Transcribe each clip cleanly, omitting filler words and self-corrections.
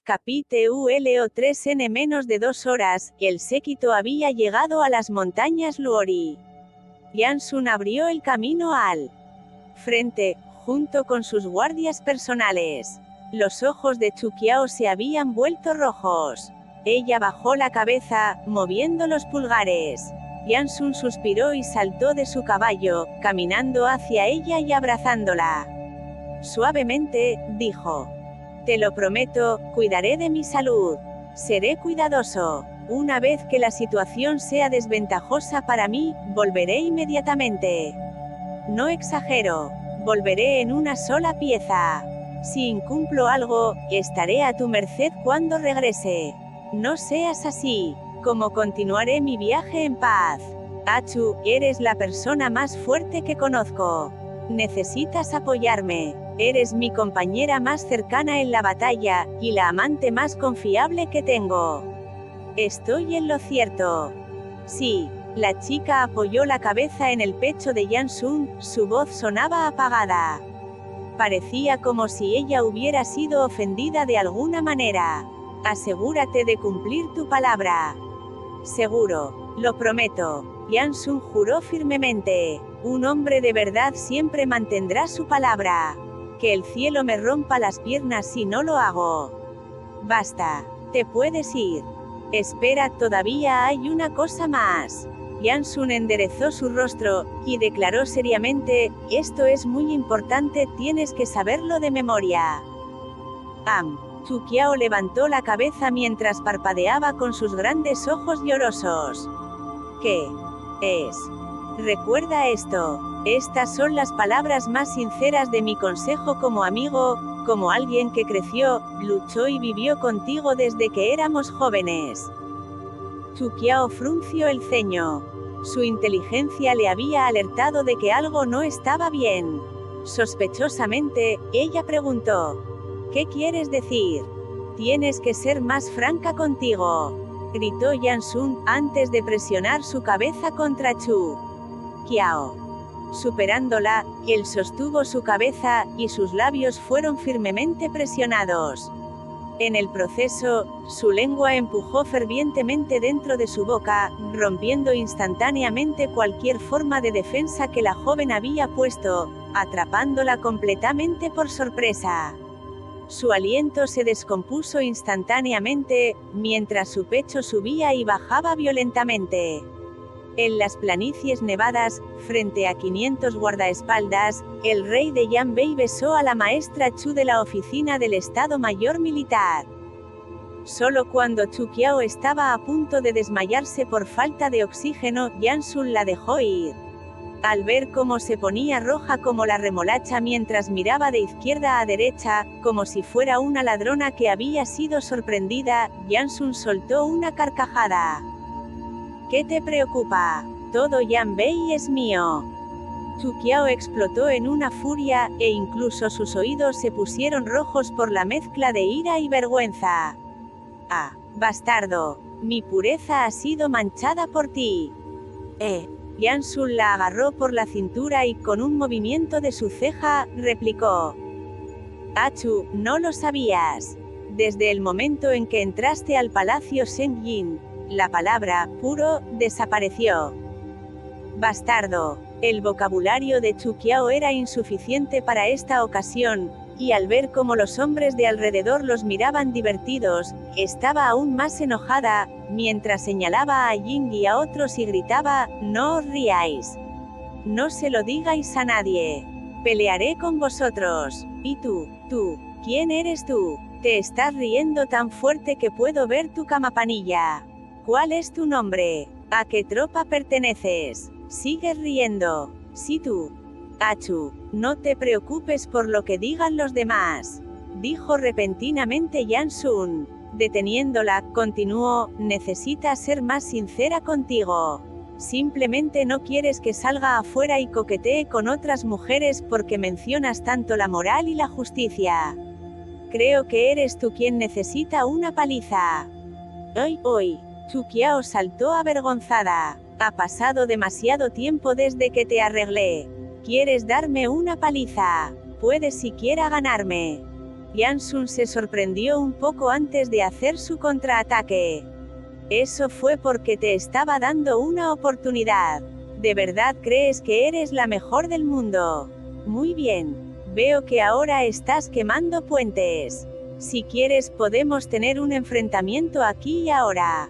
Capítulo 3. En menos de 2 horas, el séquito había llegado a las montañas Luori. Yansun abrió el camino al frente, junto con sus guardias personales. Los ojos de Chuqiao se habían vuelto rojos. Ella bajó la cabeza, moviendo los pulgares. Yansun suspiró y saltó de su caballo, caminando hacia ella y abrazándola. Suavemente, dijo: «Te lo prometo, cuidaré de mi salud. Seré cuidadoso. Una vez que la situación sea desventajosa para mí, volveré inmediatamente. No exagero. Volveré en una sola pieza. Si incumplo algo, estaré a tu merced cuando regrese. No seas así. Como continuaré mi viaje en paz. Achu, eres la persona más fuerte que conozco. Necesitas apoyarme. Eres mi compañera más cercana en la batalla, y la amante más confiable que tengo. ¿Estoy en lo cierto?» «Sí». La chica apoyó la cabeza en el pecho de Yansun, su voz sonaba apagada. Parecía como si ella hubiera sido ofendida de alguna manera. «Asegúrate de cumplir tu palabra». «Seguro. Lo prometo». Yansun juró firmemente. «Un hombre de verdad siempre mantendrá su palabra. Que el cielo me rompa las piernas si no lo hago». «Basta. Te puedes ir». «Espera, todavía hay una cosa más». Yansun enderezó su rostro, y declaró seriamente: «Esto es muy importante, tienes que saberlo de memoria». Chuqiao levantó la cabeza mientras parpadeaba con sus grandes ojos llorosos. «¿Qué es? Recuerda esto. Estas son las palabras más sinceras de mi consejo como amigo, como alguien que creció, luchó y vivió contigo desde que éramos jóvenes». Chuqiao frunció el ceño. Su inteligencia le había alertado de que algo no estaba bien. Sospechosamente, ella preguntó: «¿Qué quieres decir? Tienes que ser más franca contigo», gritó Yansun, antes de presionar su cabeza contra Chuqiao. Superándola, él sostuvo su cabeza, y sus labios fueron firmemente presionados. En el proceso, su lengua empujó fervientemente dentro de su boca, rompiendo instantáneamente cualquier forma de defensa que la joven había puesto, atrapándola completamente por sorpresa. Su aliento se descompuso instantáneamente, mientras su pecho subía y bajaba violentamente. En las planicies nevadas, frente a 500 guardaespaldas, el rey de Yanbei besó a la maestra Chu de la oficina del Estado Mayor Militar. Solo cuando Chuqiao estaba a punto de desmayarse por falta de oxígeno, Yansun la dejó ir. Al ver cómo se ponía roja como la remolacha mientras miraba de izquierda a derecha, como si fuera una ladrona que había sido sorprendida, Yansun soltó una carcajada. «¿Qué te preocupa? Todo Yanbei es mío». Chuqiao explotó en una furia, e incluso sus oídos se pusieron rojos por la mezcla de ira y vergüenza. «Ah, bastardo. Mi pureza ha sido manchada por ti». Yansun la agarró por la cintura y con un movimiento de su ceja, replicó: «Achu, no lo sabías. Desde el momento en que entraste al palacio Senjin, la palabra «puro» desapareció». «Bastardo». El vocabulario de Chuqiao era insuficiente para esta ocasión, y al ver cómo los hombres de alrededor los miraban divertidos, estaba aún más enojada, mientras señalaba a Ying y a otros y gritaba: «No os riáis. No se lo digáis a nadie. Pelearé con vosotros. Y tú, ¿quién eres tú? Te estás riendo tan fuerte que puedo ver tu camapanilla. ¿Cuál es tu nombre? ¿A qué tropa perteneces? Sigues riendo. Sí tú. Achu, no te preocupes por lo que digan los demás», dijo repentinamente Yansun. Deteniéndola, continuó: «Necesitas ser más sincera contigo. Simplemente no quieres que salga afuera y coquetee con otras mujeres porque mencionas tanto la moral y la justicia. Creo que eres tú quien necesita una paliza». «Hoy». Chuqiao saltó avergonzada. «Ha pasado demasiado tiempo desde que te arreglé. ¿Quieres darme una paliza? Puedes siquiera ganarme». Yansun se sorprendió un poco antes de hacer su contraataque. Eso fue porque te estaba dando una oportunidad. ¿De verdad crees que eres la mejor del mundo? Muy bien. Veo que ahora estás quemando puentes. Si quieres podemos tener un enfrentamiento aquí y ahora.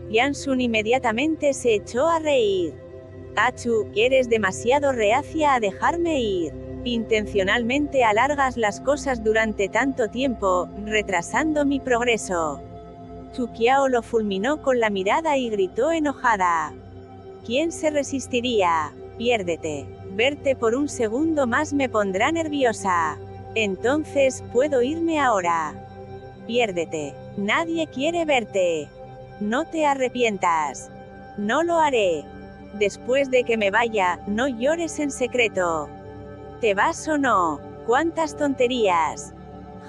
Yansun inmediatamente se echó a reír. Achu, eres demasiado reacia a dejarme ir. Intencionalmente alargas las cosas durante tanto tiempo, retrasando mi progreso. Chu Qiao lo fulminó con la mirada y gritó enojada. ¿Quién se resistiría? Piérdete. Verte por un segundo más me pondrá nerviosa. Entonces, ¿puedo irme ahora? Piérdete. Nadie quiere verte. No te arrepientas. No lo haré. Después de que me vaya, no llores en secreto. ¿Te vas o no? ¿Cuántas tonterías?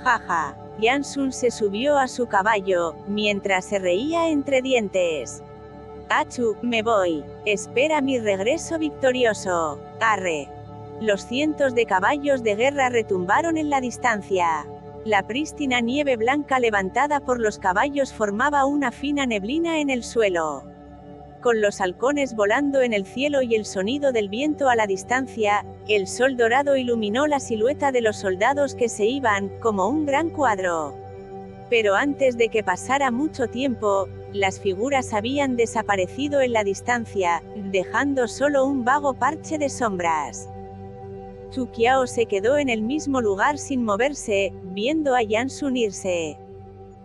Jaja. Yansun se subió a su caballo, mientras se reía entre dientes. Achu, me voy. Espera mi regreso victorioso. Arre. Los cientos de caballos de guerra retumbaron en la distancia. La prístina nieve blanca levantada por los caballos formaba una fina neblina en el suelo. Con los halcones volando en el cielo y el sonido del viento a la distancia, el sol dorado iluminó la silueta de los soldados que se iban, como un gran cuadro. Pero antes de que pasara mucho tiempo, las figuras habían desaparecido en la distancia, dejando solo un vago parche de sombras. Chu Qiao se quedó en el mismo lugar sin moverse, viendo a Yansun irse.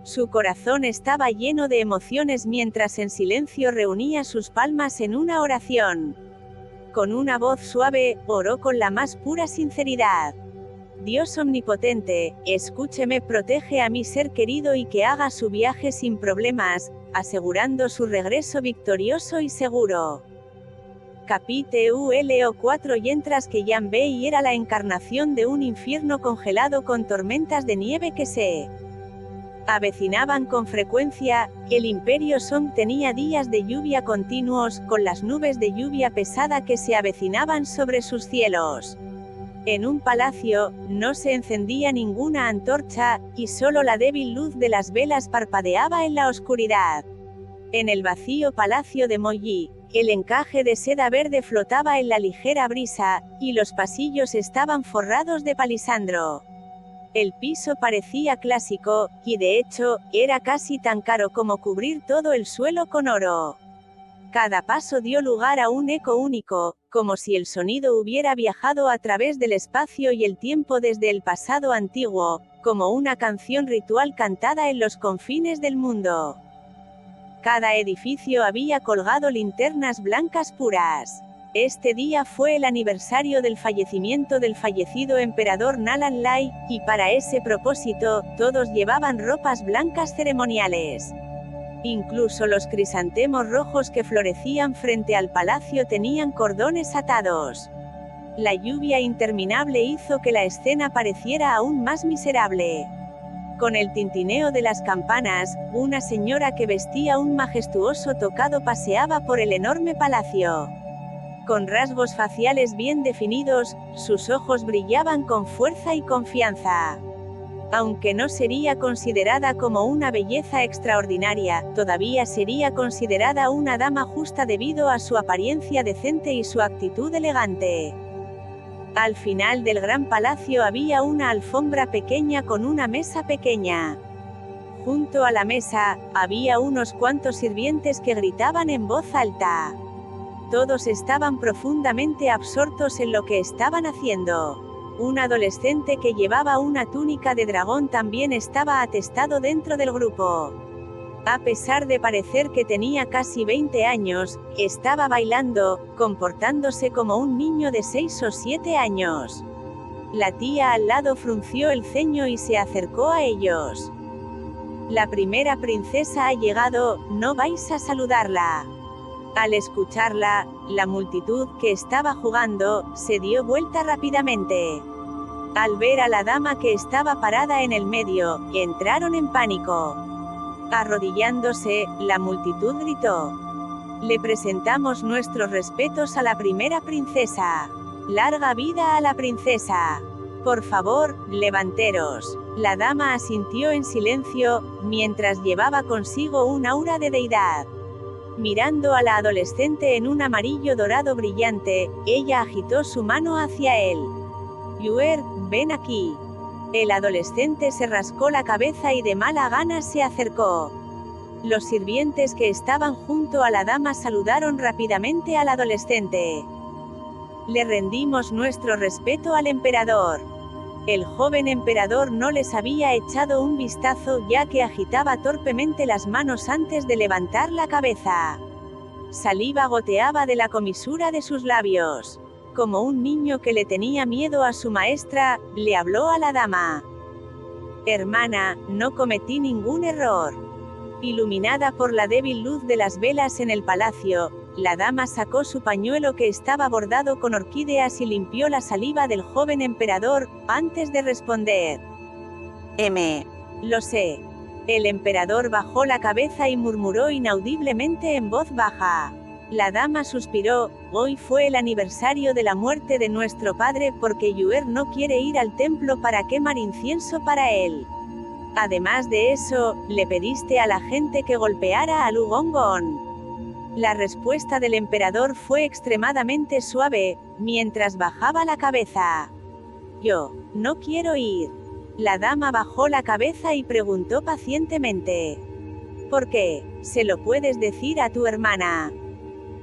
Su corazón estaba lleno de emociones mientras en silencio reunía sus palmas en una oración. Con una voz suave, oró con la más pura sinceridad. Dios omnipotente, escúcheme, protege a mi ser querido y que haga su viaje sin problemas, asegurando su regreso victorioso y seguro. Capítulo 4. Mientras que Yan Bei era la encarnación de un infierno congelado con tormentas de nieve que se avecinaban con frecuencia, el Imperio Song tenía días de lluvia continuos, con las nubes de lluvia pesada que se avecinaban sobre sus cielos. En un palacio, no se encendía ninguna antorcha, y solo la débil luz de las velas parpadeaba en la oscuridad. En el vacío palacio de Moyi, el encaje de seda verde flotaba en la ligera brisa, y los pasillos estaban forrados de palisandro. El piso parecía clásico, y de hecho, era casi tan caro como cubrir todo el suelo con oro. Cada paso dio lugar a un eco único, como si el sonido hubiera viajado a través del espacio y el tiempo desde el pasado antiguo, como una canción ritual cantada en los confines del mundo. Cada edificio había colgado linternas blancas puras. Este día fue el aniversario del fallecimiento del fallecido emperador Nalan Lai, y para ese propósito, todos llevaban ropas blancas ceremoniales. Incluso los crisantemos rojos que florecían frente al palacio tenían cordones atados. La lluvia interminable hizo que la escena pareciera aún más miserable. Con el tintineo de las campanas, una señora que vestía un majestuoso tocado paseaba por el enorme palacio. Con rasgos faciales bien definidos, sus ojos brillaban con fuerza y confianza. Aunque no sería considerada como una belleza extraordinaria, todavía sería considerada una dama justa debido a su apariencia decente y su actitud elegante. Al final del gran palacio había una alfombra pequeña con una mesa pequeña. Junto a la mesa, había unos cuantos sirvientes que gritaban en voz alta. Todos estaban profundamente absortos en lo que estaban haciendo. Un adolescente que llevaba una túnica de dragón también estaba atestado dentro del grupo. A pesar de parecer que tenía casi 20 años, estaba bailando, comportándose como un niño de 6 o 7 años. La tía al lado frunció el ceño y se acercó a ellos. La primera princesa ha llegado, ¿no vais a saludarla? Al escucharla, la multitud que estaba jugando, se dio vuelta rápidamente. Al ver a la dama que estaba parada en el medio, entraron en pánico. Arrodillándose, la multitud gritó: «Le presentamos nuestros respetos a la primera princesa. ¡Larga vida a la princesa!». Por favor, levanteros. La dama asintió en silencio, mientras llevaba consigo un aura de deidad. Mirando a la adolescente en un amarillo dorado brillante, ella agitó su mano hacia él. Yuer, ven aquí. El adolescente se rascó la cabeza y de mala gana se acercó. Los sirvientes que estaban junto a la dama saludaron rápidamente al adolescente. Le rendimos nuestro respeto al emperador. El joven emperador no les había echado un vistazo ya que agitaba torpemente las manos antes de levantar la cabeza. Saliva goteaba de la comisura de sus labios. Como un niño que le tenía miedo a su maestra, le habló a la dama. Hermana, no cometí ningún error. Iluminada por la débil luz de las velas en el palacio, la dama sacó su pañuelo que estaba bordado con orquídeas y limpió la saliva del joven emperador, antes de responder. Lo sé. El emperador bajó la cabeza y murmuró inaudiblemente en voz baja. La dama suspiró, hoy fue el aniversario de la muerte de nuestro padre porque Yuer no quiere ir al templo para quemar incienso para él. Además de eso, le pediste a la gente que golpeara a Lu Gongon. La respuesta del emperador fue extremadamente suave, mientras bajaba la cabeza. Yo, no quiero ir. La dama bajó la cabeza y preguntó pacientemente. ¿Por qué? ¿Se lo puedes decir a tu hermana?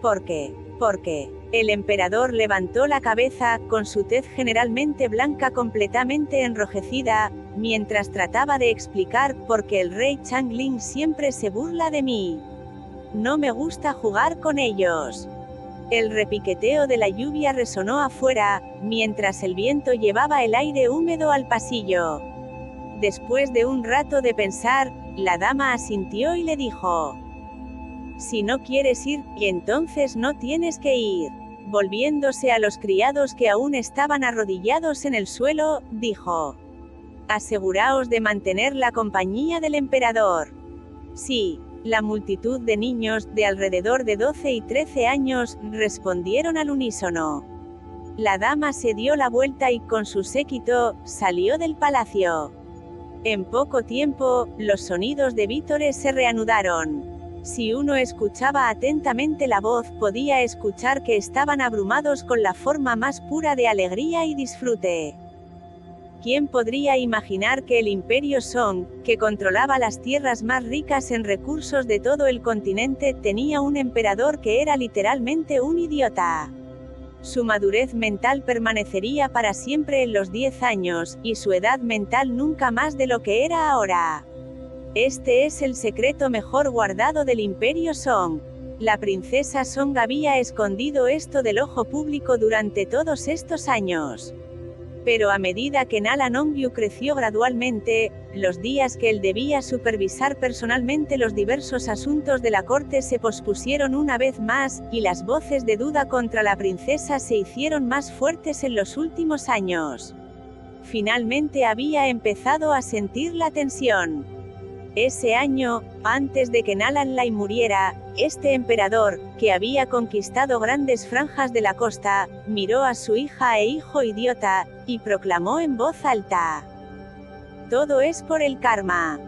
¿Por qué? Porque el emperador levantó la cabeza, con su tez generalmente blanca completamente enrojecida, mientras trataba de explicar por qué el rey Changling siempre se burla de mí. No me gusta jugar con ellos. El repiqueteo de la lluvia resonó afuera, mientras el viento llevaba el aire húmedo al pasillo. Después de un rato de pensar, la dama asintió y le dijo: si no quieres ir, entonces no tienes que ir. Volviéndose a los criados que aún estaban arrodillados en el suelo, dijo: aseguraos de mantener la compañía del emperador. Sí. La multitud de niños, de alrededor de 12 y 13 años, respondieron al unísono. La dama se dio la vuelta y con su séquito, salió del palacio. En poco tiempo, los sonidos de vítores se reanudaron. Si uno escuchaba atentamente la voz, podía escuchar que estaban abrumados con la forma más pura de alegría y disfrute. ¿Quién podría imaginar que el Imperio Song, que controlaba las tierras más ricas en recursos de todo el continente, tenía un emperador que era literalmente un idiota? Su madurez mental permanecería para siempre en los 10 años, y su edad mental nunca más de lo que era ahora. Este es el secreto mejor guardado del Imperio Song. La princesa Song había escondido esto del ojo público durante todos estos años. Pero a medida que Nala Nongyu creció gradualmente, los días que él debía supervisar personalmente los diversos asuntos de la corte se pospusieron una vez más, y las voces de duda contra la princesa se hicieron más fuertes en los últimos años. Finalmente había empezado a sentir la tensión. Ese año, antes de que Nalan Lai muriera, este emperador, que había conquistado grandes franjas de la costa, miró a su hija e hijo idiota, y proclamó en voz alta: todo es por el karma.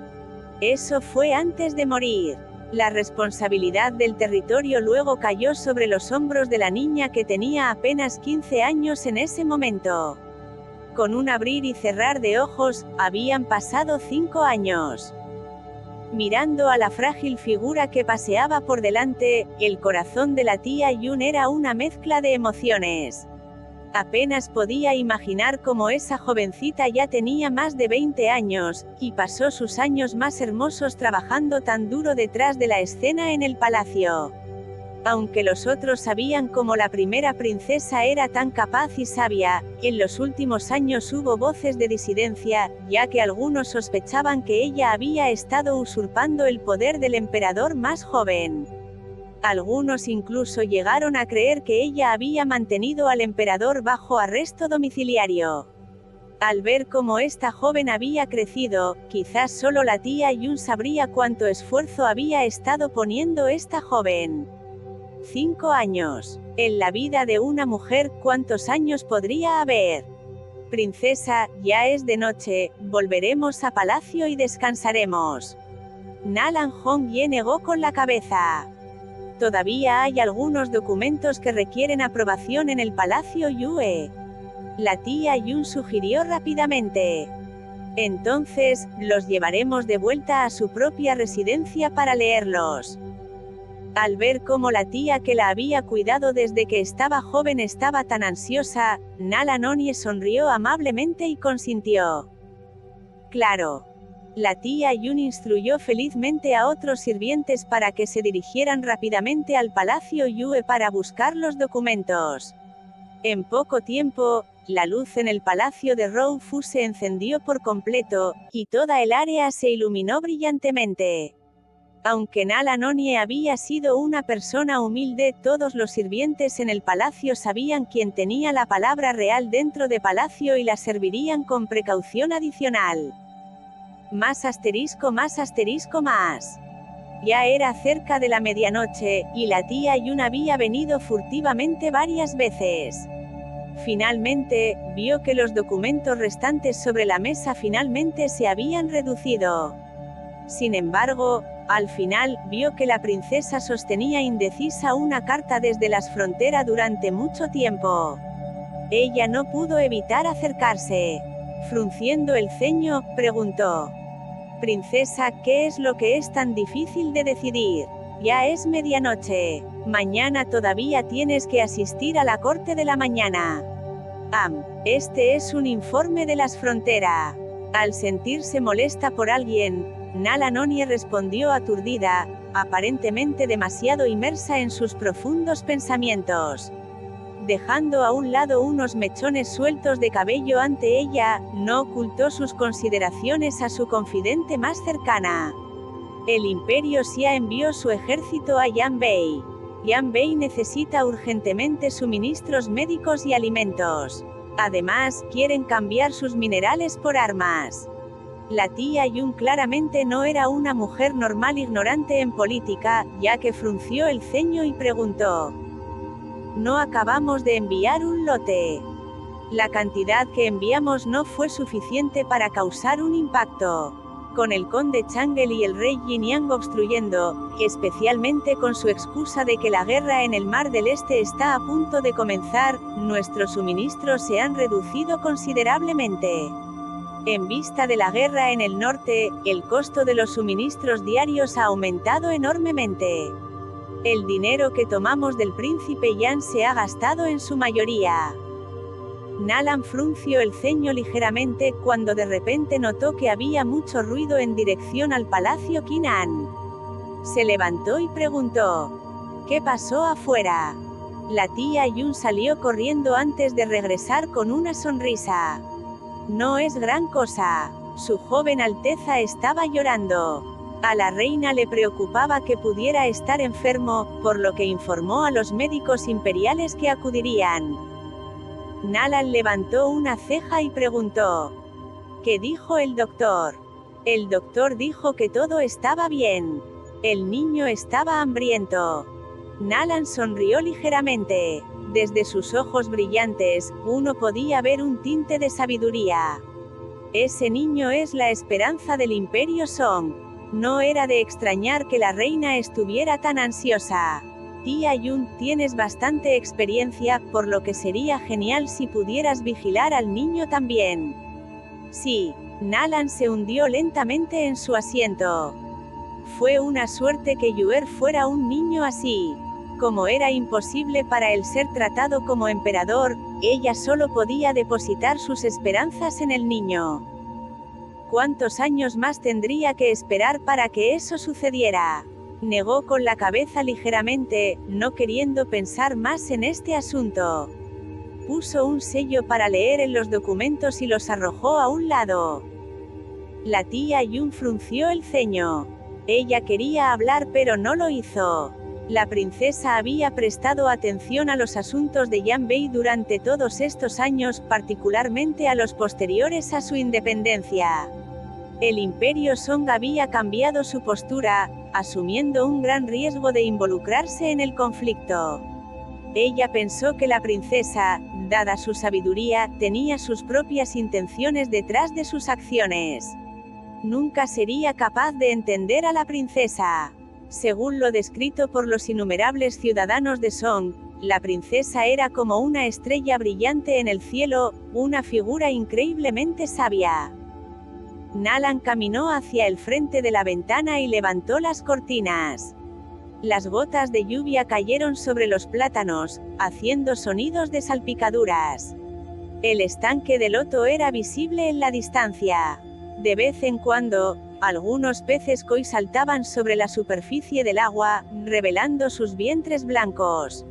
Eso fue antes de morir. La responsabilidad del territorio luego cayó sobre los hombros de la niña que tenía apenas 15 años en ese momento. Con un abrir y cerrar de ojos, habían pasado 5 años. Mirando a la frágil figura que paseaba por delante, el corazón de la tía Yun era una mezcla de emociones. Apenas podía imaginar cómo esa jovencita ya tenía más de 20 años, y pasó sus años más hermosos trabajando tan duro detrás de la escena en el palacio. Aunque los otros sabían cómo la primera princesa era tan capaz y sabia, en los últimos años hubo voces de disidencia, ya que algunos sospechaban que ella había estado usurpando el poder del emperador más joven. Algunos incluso llegaron a creer que ella había mantenido al emperador bajo arresto domiciliario. Al ver cómo esta joven había crecido, quizás solo la tía Yun sabría cuánto esfuerzo había estado poniendo esta joven. 5 años. En la vida de una mujer, ¿cuántos años podría haber? Princesa, ya es de noche, volveremos a palacio y descansaremos. Nalan Hongye negó con la cabeza. Todavía hay algunos documentos que requieren aprobación en el Palacio Yue. La tía Yun sugirió rápidamente. Entonces, los llevaremos de vuelta a su propia residencia para leerlos. Al ver cómo la tía que la había cuidado desde que estaba joven estaba tan ansiosa, Nalan Hongye sonrió amablemente y consintió. Claro. La tía Yun instruyó felizmente a otros sirvientes para que se dirigieran rápidamente al Palacio Yue para buscar los documentos. En poco tiempo, la luz en el palacio de Rou Fu se encendió por completo, y toda el área se iluminó brillantemente. Aunque Nalan Hongye había sido una persona humilde, todos los sirvientes en el palacio sabían quién tenía la palabra real dentro de palacio y la servirían con precaución adicional. Más asterisco más asterisco más. Ya era cerca de la medianoche, y la tía Yun había venido furtivamente varias veces. Finalmente, vio que los documentos restantes sobre la mesa finalmente se habían reducido. Sin embargo, al final, vio que la princesa sostenía indecisa una carta desde las fronteras durante mucho tiempo. Ella no pudo evitar acercarse. Frunciendo el ceño, preguntó. Princesa, ¿qué es lo que es tan difícil de decidir? Ya es medianoche. Mañana todavía tienes que asistir a la corte de la mañana. Este es un informe de las fronteras. Al sentirse molesta por alguien, Nalan Hongye respondió aturdida, aparentemente demasiado inmersa en sus profundos pensamientos. Dejando a un lado unos mechones sueltos de cabello ante ella, no ocultó sus consideraciones a su confidente más cercana. El Imperio Xia envió su ejército a Yanbei. Yanbei necesita urgentemente suministros médicos y alimentos. Además, quieren cambiar sus minerales por armas. La tía Yun claramente no era una mujer normal ignorante en política, ya que frunció el ceño y preguntó. No acabamos de enviar un lote. La cantidad que enviamos no fue suficiente para causar un impacto. Con el conde Chang'e y el rey Jinyang obstruyendo, especialmente con su excusa de que la guerra en el Mar del Este está a punto de comenzar, nuestros suministros se han reducido considerablemente. En vista de la guerra en el norte, el costo de los suministros diarios ha aumentado enormemente. El dinero que tomamos del príncipe Yan se ha gastado en su mayoría. Nalan frunció el ceño ligeramente cuando de repente notó que había mucho ruido en dirección al palacio Qinan. Se levantó y preguntó. ¿Qué pasó afuera? La tía Yun salió corriendo antes de regresar con una sonrisa. No es gran cosa. Su joven alteza estaba llorando. A la reina le preocupaba que pudiera estar enfermo, por lo que informó a los médicos imperiales que acudirían. Nalan levantó una ceja y preguntó. ¿Qué dijo el doctor? El doctor dijo que todo estaba bien. El niño estaba hambriento. Nalan sonrió ligeramente. Desde sus ojos brillantes, uno podía ver un tinte de sabiduría. Ese niño es la esperanza del Imperio Song. No era de extrañar que la reina estuviera tan ansiosa. Tía Yun, tienes bastante experiencia, por lo que sería genial si pudieras vigilar al niño también. Sí. Nalan se hundió lentamente en su asiento. Fue una suerte que Yuer fuera un niño así. Como era imposible para él ser tratado como emperador, ella solo podía depositar sus esperanzas en el niño. ¿Cuántos años más tendría que esperar para que eso sucediera? Negó con la cabeza ligeramente, no queriendo pensar más en este asunto. Puso un sello para leer en los documentos y los arrojó a un lado. La tía Yun frunció el ceño. Ella quería hablar pero no lo hizo. La princesa había prestado atención a los asuntos de Yanbei durante todos estos años, particularmente a los posteriores a su independencia. El Imperio Song había cambiado su postura, asumiendo un gran riesgo de involucrarse en el conflicto. Ella pensó que la princesa, dada su sabiduría, tenía sus propias intenciones detrás de sus acciones. Nunca sería capaz de entender a la princesa. Según lo descrito por los innumerables ciudadanos de Song, la princesa era como una estrella brillante en el cielo, una figura increíblemente sabia. Nalan caminó hacia el frente de la ventana y levantó las cortinas. Las gotas de lluvia cayeron sobre los plátanos, haciendo sonidos de salpicaduras. El estanque de loto era visible en la distancia. De vez en cuando, algunos peces koi saltaban sobre la superficie del agua, revelando sus vientres blancos.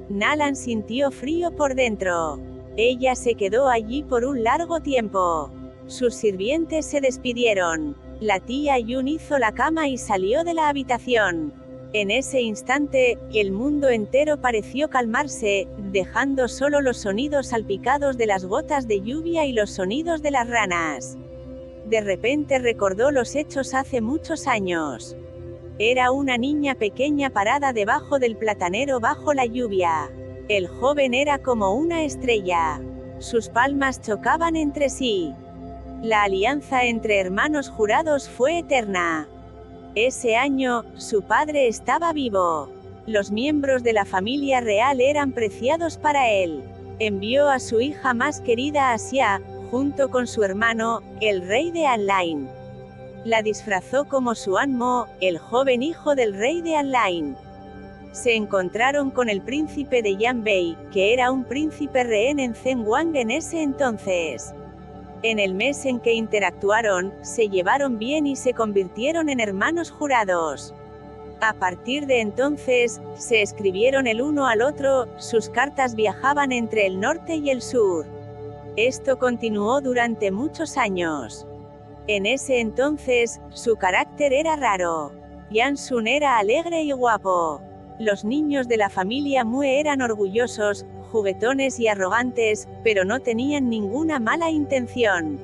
Nalan sintió frío por dentro. Ella se quedó allí por un largo tiempo. Sus sirvientes se despidieron. La tía Yun hizo la cama y salió de la habitación. En ese instante, el mundo entero pareció calmarse, dejando solo los sonidos salpicados de las gotas de lluvia y los sonidos de las ranas. De repente recordó los hechos hace muchos años. Era una niña pequeña parada debajo del platanero bajo la lluvia. El joven era como una estrella. Sus palmas chocaban entre sí. La alianza entre hermanos jurados fue eterna. Ese año, su padre estaba vivo. Los miembros de la familia real eran preciados para él. Envió a su hija más querida a Xia, junto con su hermano, el rey de Anlain. La disfrazó como su Anmo, el joven hijo del rey de Anlain. Se encontraron con el príncipe de Yanbei, que era un príncipe rehén en Zhenguang en ese entonces. En el mes en que interactuaron, se llevaron bien y se convirtieron en hermanos jurados. A partir de entonces, se escribieron el uno al otro, sus cartas viajaban entre el norte y el sur. Esto continuó durante muchos años. En ese entonces, su carácter era raro. Yansun era alegre y guapo. Los niños de la familia Mue eran orgullosos, juguetones y arrogantes, pero no tenían ninguna mala intención.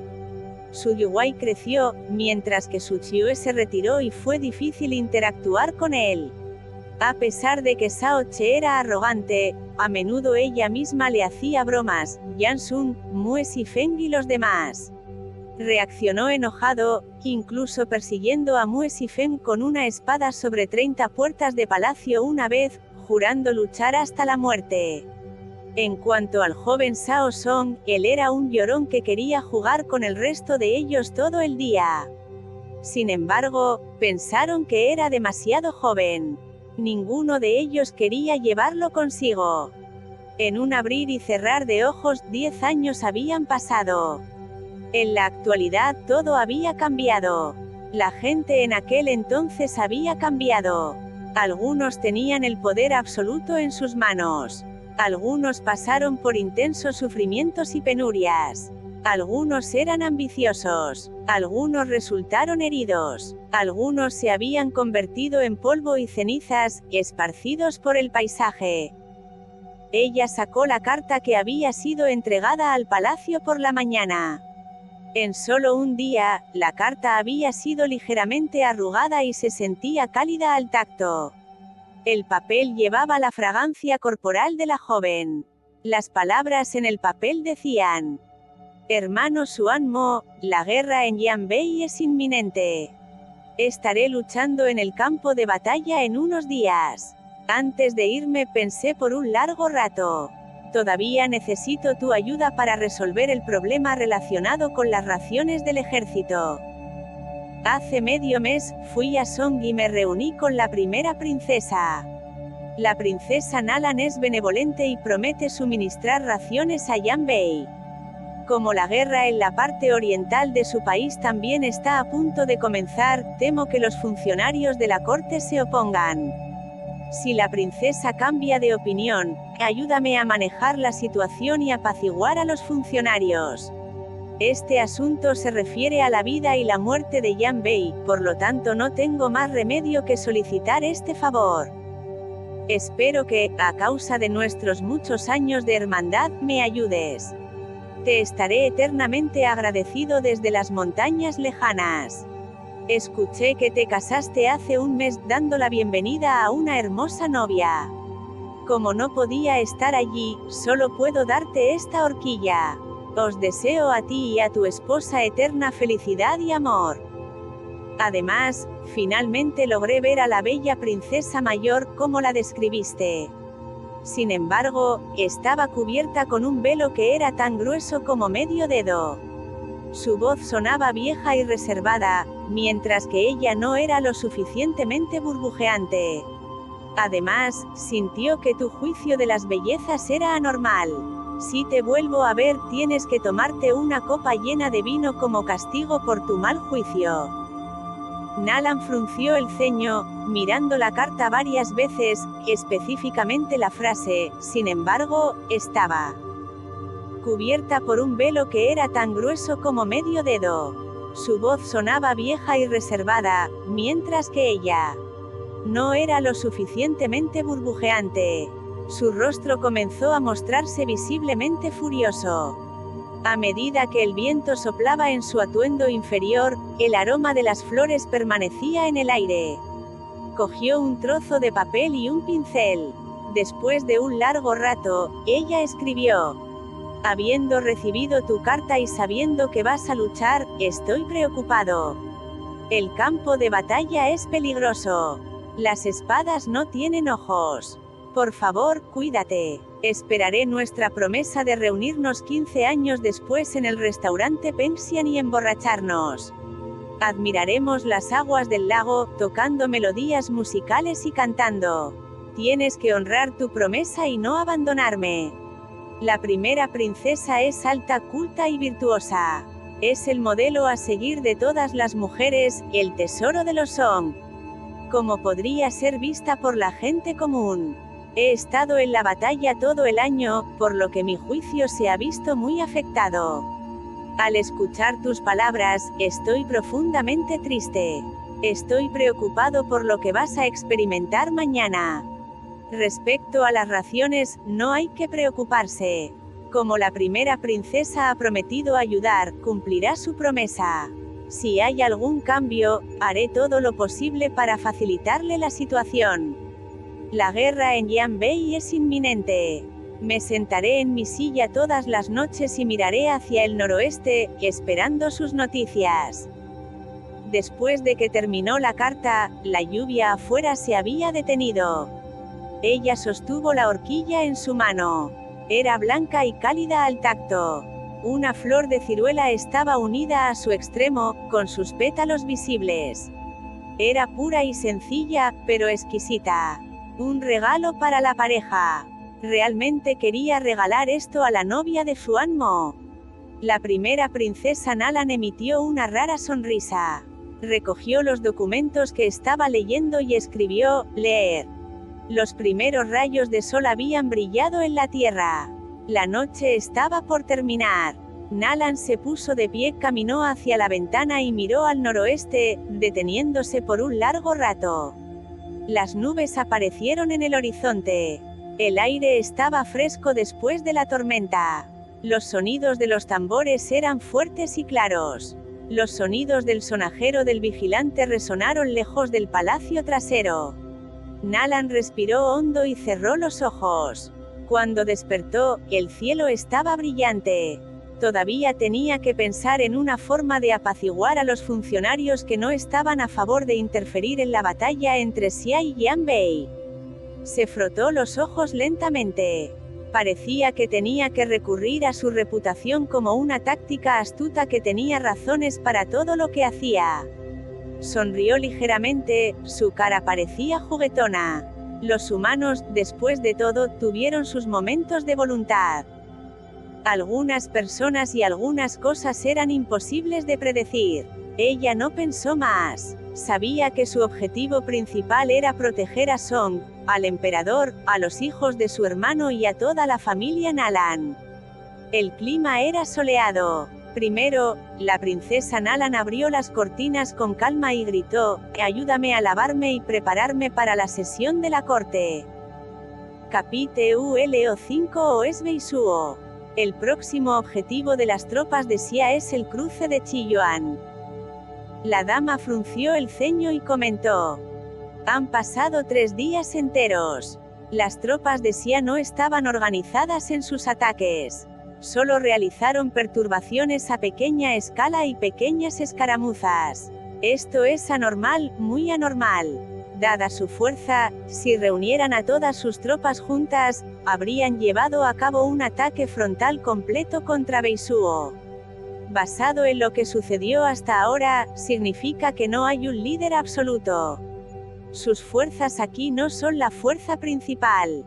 Su Yuwai creció, mientras que su Chiue se retiró y fue difícil interactuar con él. A pesar de que Sao Che era arrogante, a menudo ella misma le hacía bromas, Yansun, Mue Sifeng y los demás. Reaccionó enojado, incluso persiguiendo a Mue Sifeng con una espada sobre 30 puertas de palacio una vez, jurando luchar hasta la muerte. En cuanto al joven Sao Song, él era un llorón que quería jugar con el resto de ellos todo el día. Sin embargo, pensaron que era demasiado joven. Ninguno de ellos quería llevarlo consigo. En un abrir y cerrar de ojos, 10 años habían pasado. En la actualidad todo había cambiado. La gente en aquel entonces había cambiado. Algunos tenían el poder absoluto en sus manos. Algunos pasaron por intensos sufrimientos y penurias. Algunos eran ambiciosos. Algunos resultaron heridos. Algunos se habían convertido en polvo y cenizas, esparcidos por el paisaje. Ella sacó la carta que había sido entregada al palacio por la mañana. En solo un día, la carta había sido ligeramente arrugada y se sentía cálida al tacto. El papel llevaba la fragancia corporal de la joven. Las palabras en el papel decían: Hermano Suanmo, la guerra en Yanbei es inminente. Estaré luchando en el campo de batalla en unos días. Antes de irme pensé por un largo rato. Todavía necesito tu ayuda para resolver el problema relacionado con las raciones del ejército. Hace medio mes, fui a Song y me reuní con la primera princesa. La princesa Nalan es benevolente y promete suministrar raciones a Yanbei. Como la guerra en la parte oriental de su país también está a punto de comenzar, temo que los funcionarios de la corte se opongan. Si la princesa cambia de opinión, ayúdame a manejar la situación y apaciguar a los funcionarios. Este asunto se refiere a la vida y la muerte de Yanbei, por lo tanto no tengo más remedio que solicitar este favor. Espero que, a causa de nuestros muchos años de hermandad, me ayudes. Te estaré eternamente agradecido desde las montañas lejanas. Escuché que te casaste hace un mes, dando la bienvenida a una hermosa novia. Como no podía estar allí, solo puedo darte esta horquilla. Os deseo a ti y a tu esposa eterna felicidad y amor. Además, finalmente logré ver a la bella princesa mayor como la describiste. Sin embargo, estaba cubierta con un velo que era tan grueso como medio dedo. Su voz sonaba vieja y reservada, mientras que ella no era lo suficientemente burbujeante. Además, sintió que tu juicio de las bellezas era anormal. Si te vuelvo a ver, tienes que tomarte una copa llena de vino como castigo por tu mal juicio. Nalan frunció el ceño, mirando la carta varias veces, específicamente la frase, sin embargo, estaba cubierta por un velo que era tan grueso como medio dedo. Su voz sonaba vieja y reservada, mientras que ella no era lo suficientemente burbujeante. Su rostro comenzó a mostrarse visiblemente furioso. A medida que el viento soplaba en su atuendo inferior, el aroma de las flores permanecía en el aire. Cogió un trozo de papel y un pincel. Después de un largo rato, ella escribió: habiendo recibido tu carta y sabiendo que vas a luchar, estoy preocupado. El campo de batalla es peligroso. Las espadas no tienen ojos. Por favor, cuídate. Esperaré nuestra promesa de reunirnos 15 años después en el restaurante Pensian y emborracharnos. Admiraremos las aguas del lago, tocando melodías musicales y cantando. Tienes que honrar tu promesa y no abandonarme. La primera princesa es alta, culta y virtuosa. Es el modelo a seguir de todas las mujeres, el tesoro de los Song. Como podría ser vista por la gente común. He estado en la batalla todo el año, por lo que mi juicio se ha visto muy afectado. Al escuchar tus palabras, estoy profundamente triste. Estoy preocupado por lo que vas a experimentar mañana. Respecto a las raciones, no hay que preocuparse. Como la primera princesa ha prometido ayudar, cumplirá su promesa. Si hay algún cambio, haré todo lo posible para facilitarle la situación. La guerra en Yanbei es inminente. Me sentaré en mi silla todas las noches y miraré hacia el noroeste, esperando sus noticias. Después de que terminó la carta, la lluvia afuera se había detenido. Ella sostuvo la horquilla en su mano. Era blanca y cálida al tacto. Una flor de ciruela estaba unida a su extremo, con sus pétalos visibles. Era pura y sencilla, pero exquisita. Un regalo para la pareja. Realmente quería regalar esto a la novia de Xuanmo. La primera princesa Nalan emitió una rara sonrisa. Recogió los documentos que estaba leyendo y escribió: leer. Los primeros rayos de sol habían brillado en la tierra. La noche estaba por terminar. Nalan se puso de pie, caminó hacia la ventana y miró al noroeste, deteniéndose por un largo rato. Las nubes aparecieron en el horizonte. El aire estaba fresco después de la tormenta. Los sonidos de los tambores eran fuertes y claros. Los sonidos del sonajero del vigilante resonaron lejos del palacio trasero. Nalan respiró hondo y cerró los ojos. Cuando despertó, el cielo estaba brillante. Todavía tenía que pensar en una forma de apaciguar a los funcionarios que no estaban a favor de interferir en la batalla entre Xia y Yanbei. Se frotó los ojos lentamente. Parecía que tenía que recurrir a su reputación como una táctica astuta que tenía razones para todo lo que hacía. Sonrió ligeramente, su cara parecía juguetona. Los humanos, después de todo, tuvieron sus momentos de voluntad. Algunas personas y algunas cosas eran imposibles de predecir. Ella no pensó más. Sabía que su objetivo principal era proteger a Song, al emperador, a los hijos de su hermano y a toda la familia Nalan. El clima era soleado. Primero, la princesa Nalan abrió las cortinas con calma y gritó: ayúdame a lavarme y prepararme para la sesión de la corte. Capítulo 5 Oesbeisuo. El próximo objetivo de las tropas de Xia es el cruce de Chiyuan. La dama frunció el ceño y comentó: han pasado 3 días enteros. Las tropas de Xia no estaban organizadas en sus ataques. Solo realizaron perturbaciones a pequeña escala y pequeñas escaramuzas. Esto es anormal, muy anormal. Dada su fuerza, si reunieran a todas sus tropas juntas, habrían llevado a cabo un ataque frontal completo contra Beisuo. Basado en lo que sucedió hasta ahora, significa que no hay un líder absoluto. Sus fuerzas aquí no son la fuerza principal.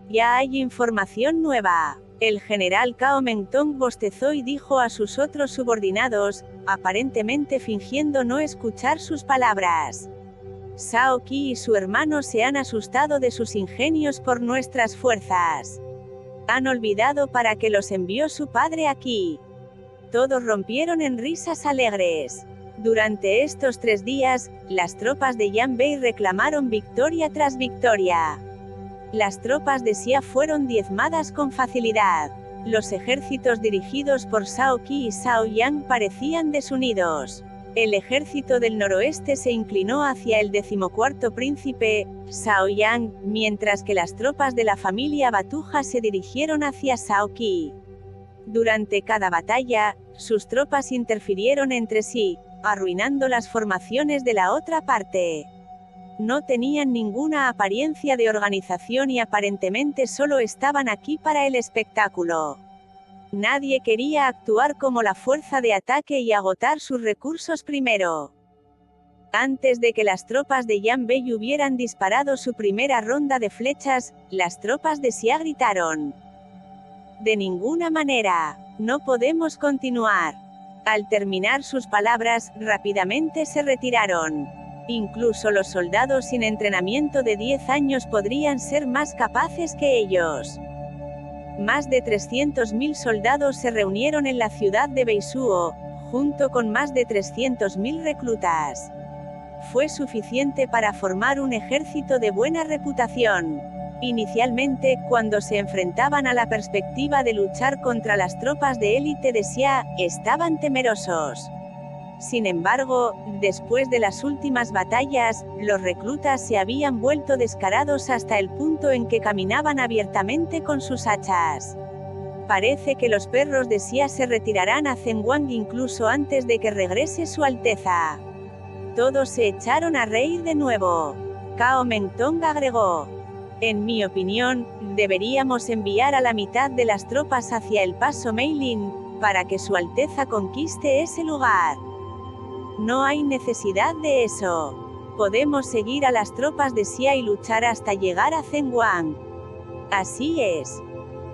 Ya hay información nueva. El general Cao Mengtong bostezó y dijo a sus otros subordinados, aparentemente fingiendo no escuchar sus palabras. Shao Qi y su hermano se han asustado de sus ingenios por nuestras fuerzas. Han olvidado para qué los envió su padre aquí. Todos rompieron en risas alegres. Durante estos 3 días, las tropas de Yan Bei reclamaron victoria tras victoria. Las tropas de Xia fueron diezmadas con facilidad. Los ejércitos dirigidos por Shao Qi y Shao Yang parecían desunidos. El ejército del noroeste se inclinó hacia el 14º príncipe, Shao Yang, mientras que las tropas de la familia Batuja se dirigieron hacia Shao Qi. Durante cada batalla, sus tropas interfirieron entre sí, arruinando las formaciones de la otra parte. No tenían ninguna apariencia de organización y aparentemente solo estaban aquí para el espectáculo. Nadie quería actuar como la fuerza de ataque y agotar sus recursos primero. Antes de que las tropas de Yan Bei hubieran disparado su primera ronda de flechas, las tropas de Xia gritaron: «De ninguna manera, no podemos continuar». Al terminar sus palabras, rápidamente se retiraron. Incluso los soldados sin entrenamiento de 10 años podrían ser más capaces que ellos. Más de 300.000 soldados se reunieron en la ciudad de Beisuo, junto con más de 300.000 reclutas. Fue suficiente para formar un ejército de buena reputación. Inicialmente, cuando se enfrentaban a la perspectiva de luchar contra las tropas de élite de Xia, estaban temerosos. Sin embargo, después de las últimas batallas, los reclutas se habían vuelto descarados hasta el punto en que caminaban abiertamente con sus hachas. Parece que los perros de Xia se retirarán a Zhenguang incluso antes de que regrese su Alteza. Todos se echaron a reír de nuevo. Cao Mengtong agregó: «En mi opinión, deberíamos enviar a la mitad de las tropas hacia el paso Meilin, para que su Alteza conquiste ese lugar». No hay necesidad de eso. Podemos seguir a las tropas de Xia y luchar hasta llegar a Zhenguang. Así es.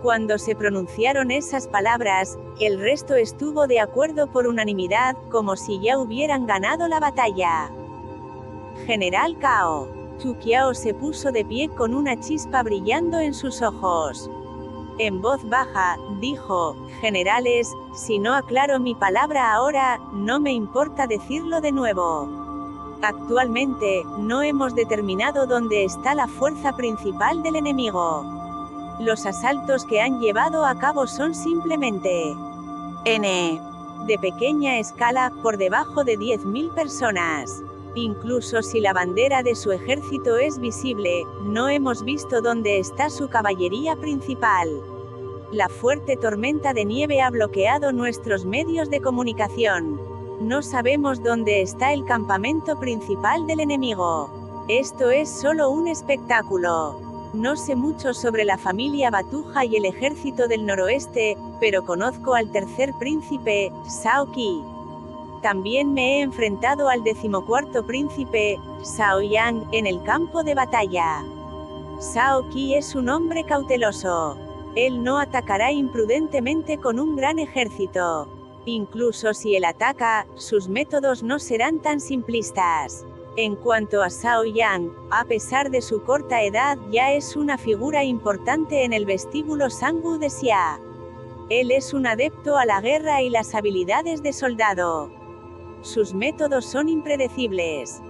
Cuando se pronunciaron esas palabras, el resto estuvo de acuerdo por unanimidad, como si ya hubieran ganado la batalla. General Cao. Chu Qiao se puso de pie con una chispa brillando en sus ojos. En voz baja, dijo: «Generales, si no aclaro mi palabra ahora, no me importa decirlo de nuevo. Actualmente, no hemos determinado dónde está la fuerza principal del enemigo. Los asaltos que han llevado a cabo son simplemente de pequeña escala, por debajo de 10.000 personas. Incluso si la bandera de su ejército es visible, no hemos visto dónde está su caballería principal. La fuerte tormenta de nieve ha bloqueado nuestros medios de comunicación. No sabemos dónde está el campamento principal del enemigo. Esto es solo un espectáculo. No sé mucho sobre la familia Batuja y el ejército del noroeste, pero conozco al tercer príncipe, Shao Qi. También me he enfrentado al 14º príncipe, Shao Yang, en el campo de batalla. Shao Qi es un hombre cauteloso. Él no atacará imprudentemente con un gran ejército. Incluso si él ataca, sus métodos no serán tan simplistas. En cuanto a Shao Yang, a pesar de su corta edad, ya es una figura importante en el vestíbulo Sangwu de Xia. Él es un adepto a la guerra y las habilidades de soldado. Sus métodos son impredecibles.